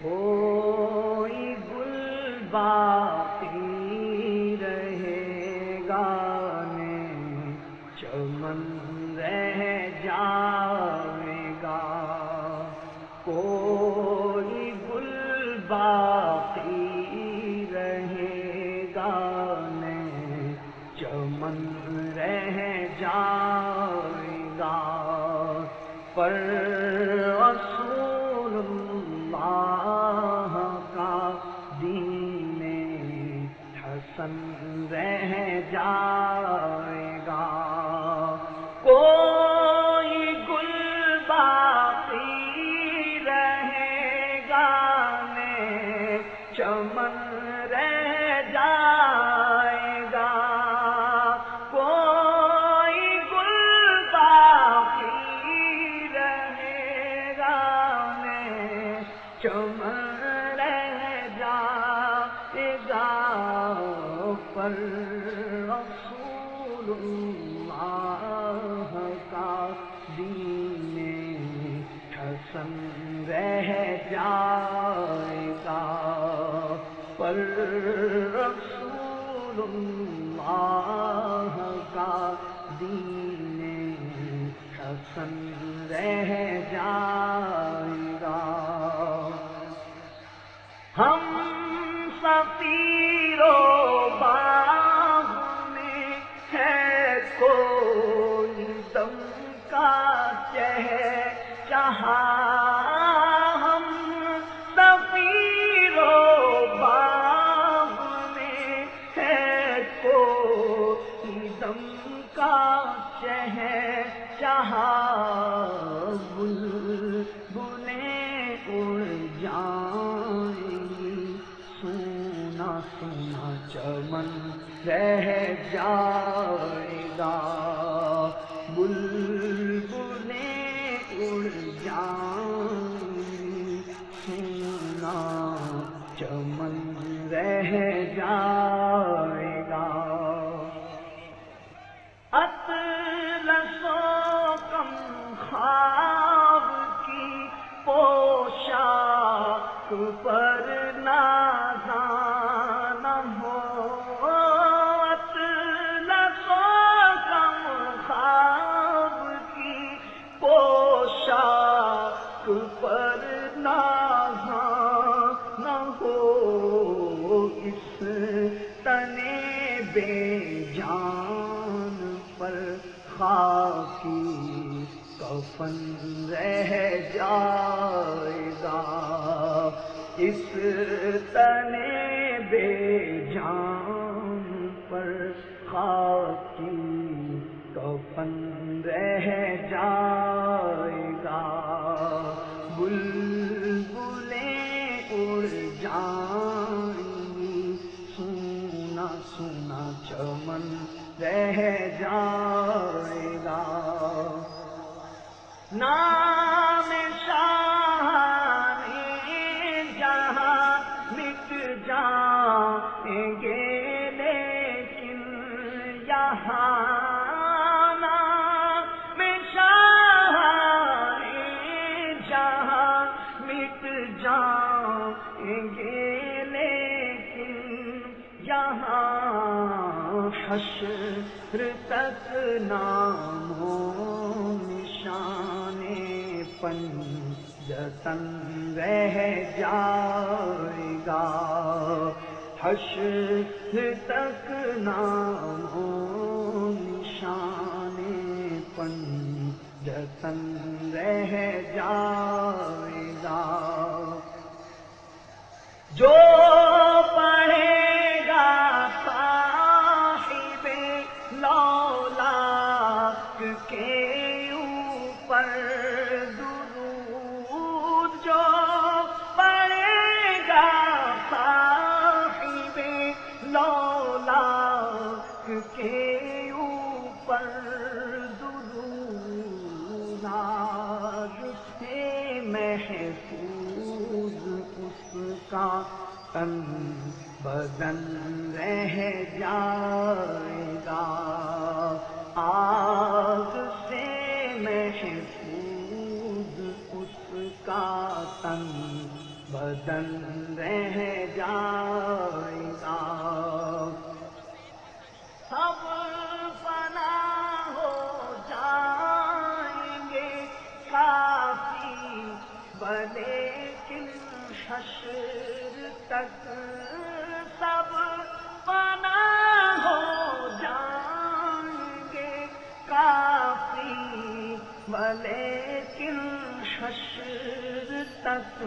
کوئی گل باقی رہے گا نہیں، چمن رہ جائے گا۔ کوئی گل باقی رہے گا نہیں، چمن رہ جائے گا۔ پر رسول اللہ کا دین حسن رہ جائے گا۔ کوئی گل باقی رہے گا نہیں، چمن رہ جائے گا۔ کوئی گل باقی رہے گا نہیں، چمن رہ جائے گا۔ پر رسول اللہ کا دین حسن رہ جائے گا۔ پر رسول اللہ کا دین حسن رہ جائے گا۔ ہم سفیر و باغ میں ہے کوئی دم کا چہچہا، ہم سفیر و باغ میں ہے کوئی دم کا چہچہا۔ بلبلیں اڑ جائیں گی، سونا سونا چمن رہ جائے گا۔ بلبلیں اڑ جائیں گی، سونا چمن رہ جائے گا۔ اطلس و کم خواب کی پوشاک پر نازاں نہ ہو، اطلس و کم خواب کی پوشاک پر نازاں نہ ہو۔ اس تن بے جان پر خاکی کفن رہ جائے گا۔ اس تن بے جان پر خاکی کفن رہ جائے گا۔ بلبلیں اڑ جائیں گی، سونا سونا چمن رہ جائے گا۔ نام شاہان جہاں مٹ جائیں گے، لیکن یہاں نام شاہان جہاں مٹ جائیں گے، لیکن یہاں حشر تک نام و نشان پنجتن رہ جائے گا۔ حشر تک نام و نشان پنجتن رہ جائے گا۔ جو پڑھے گا صاحب لولاک کے اوپر درود، جو پڑھے گا صاحب لولاک کے اوپر درود، آج سے محفوظ اس کا تن بدن رہ جائے گا۔ آگ سے محفوظ اس کا تن بدن رہ جائے گا، سب فنا ہو جائیں گے کافی لیکن حشر تک سب فنا ہو جائیں گے کافی لیکن حشر تک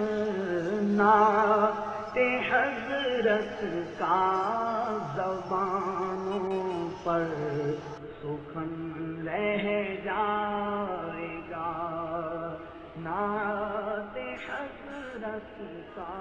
نعت حضرت کا زبانوں پر سخن رہ جائے گا، نعت حضرت کا